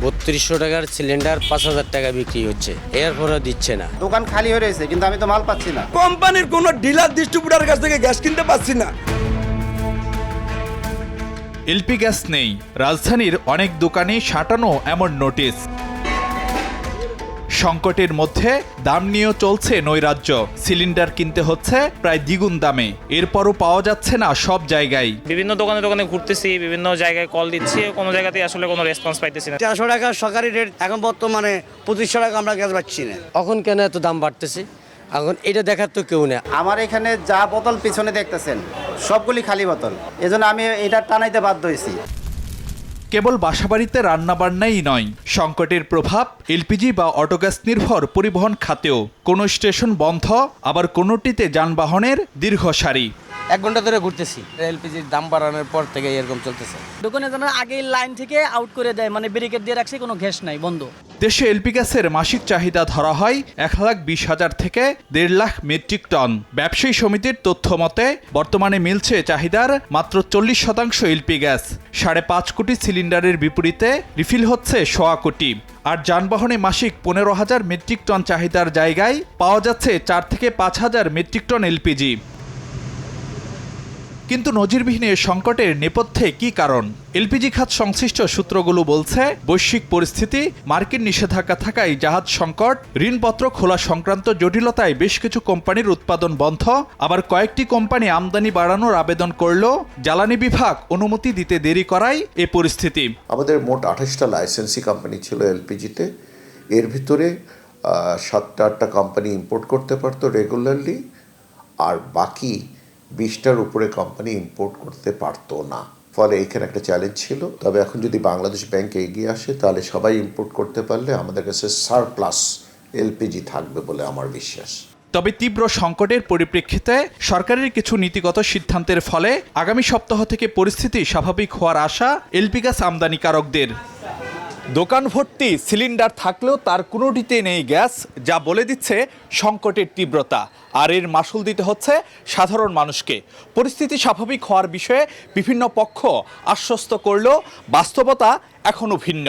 3200 টাকার সিলিন্ডার 5000 টাকা বিক্রি হচ্ছে, এরপরও দিচ্ছে না। দোকান খালি হয়ে রয়েছে, কিন্তু আমি তো মাল পাচ্ছি না। কোম্পানির কোনো ডিলার ডিস্ট্রিবিউটারের কাছ থেকে গ্যাস কিনতে পাচ্ছি না। এলপি গ্যাস নেই, রাজধানীর অনেক দোকানে সাঁটানো এমন নোটিশ। সংকটের মধ্যে দাম নিয়েও চলছে নৈরাজ্য। সিলিন্ডার কিনতে হচ্ছে প্রায় দ্বিগুণ দামে, এরপরও পাওয়া যাচ্ছে না সব জায়গায়। বিভিন্ন দোকানে দোকানে ঘুরতেছি, বিভিন্ন জায়গায় কল দিচ্ছি, কোনো জায়গাতেই আসলে কোনো রেসপন্স পাইতেছি না। 1300 টাকা সরকারি রেট, এখন বর্তমানে 2500 টাকা আমরা গ্যাস পাচ্ছি না। এখন কেন এত দাম বাড়তেছে? এখন এটা দেখার তো কেউ নেই। আমার এখানে যা বোতল পিছনে দেখতেছেন সবগুলি খালি বোতল, এজন্য আমি এটা টানাইতে বাধ্য হয়েছি। কেবল বাসাবাড়িতে রান্নাবান্নাই নয়, সংকটের প্রভাব এলপিজি বা অটোগ্যাস নির্ভর পরিবহন খাতেও। কোনো স্টেশন বন্ধ, আবার কোনোটিতে যানবাহনের দীর্ঘ সারি। 1 ঘন্টা ধরে ঘুরতেছি, এলপিজির দাম বাড়ানোর পর থেকে এরকম চলতেছে। দোকানে যেন আগে লাইন থেকে আউট করে দেয়, মানে ব্যারিকেড দিয়ে রাখছে, কোনো গ্যাস নাই, বন্ধ। দেশে এলপি গ্যাসের মাসিক চাহিদা ধরা হয় 1,20,000 থেকে 1.5 লাখ মেট্রিক টন। ব্যবসায়ী সমিতির তথ্য মতে বর্তমানে মিলছে চাহিদার মাত্র 40% এলপি গ্যাস। 5.5 কোটি সিলিন্ডারের বিপরীতে রিফিল হচ্ছে 1.25 কোটি। আর যানবাহনে মাসিক 15,000 মেট্রিক টন চাহিদার জায়গায় পাওয়া যাচ্ছে 4 থেকে 5,000 মেট্রিক টন এলপিজি। কিন্তু নজিরবিহীন এ সংকটের নেপথ্যে কি কারণ? এলপিজি খাত সংশ্লিষ্ট সূত্রগুলো বলছে, বৈশ্বিক পরিস্থিতি, মার্কিন নিষেধাজ্ঞা থাকায় জাহাজ সংকট, ঋণপত্র খোলা সংক্রান্ত জটিলতায় বেশ কিছু কোম্পানির উৎপাদন বন্ধ। আবার কয়েকটি কোম্পানি আমদানি বাড়ানোর আবেদন করলেও জ্বালানি বিভাগ অনুমতি দিতে দেরি করায় এ পরিস্থিতি। আমাদের মোট 28টা লাইসেন্সি কোম্পানি ছিল এলপিজিতে। এর ভিতরে 7-8টা কোম্পানি ইম্পোর্ট করতে পারতো রেগুলারলি, আর বাকি 20টার উপরে কোম্পানি ইম্পোর্ট করতে পারতো না। ফলে এখানে একটা চ্যালেঞ্জ ছিল। তবে এখন যদি বাংলাদেশ ব্যাংক এগিয়ে আসে, তাহলে সবাই ইম্পোর্ট করতে পারলে আমাদের কাছে সারপ্লাস এলপিজি থাকবে বলে আমার বিশ্বাস। তবে তীব্র সংকটের পরিপ্রেক্ষিতে সরকারের কিছু নীতিগত সিদ্ধান্তের ফলে আগামী সপ্তাহ থেকে পরিস্থিতি স্বাভাবিক হওয়ার আশা এলপি গ্যাস আমদানিকারকদের। দোকান ভর্তি সিলিন্ডার থাকলেও তার কোনোটিতে নেই গ্যাস, যা বলে দিচ্ছে সংকটের তীব্রতা। আর এর মাসুল দিতে হচ্ছে সাধারণ মানুষকে। পরিস্থিতি স্বাভাবিক হওয়ার বিষয়ে বিভিন্ন পক্ষ আশ্বস্ত করলেও বাস্তবতা এখনও ভিন্ন।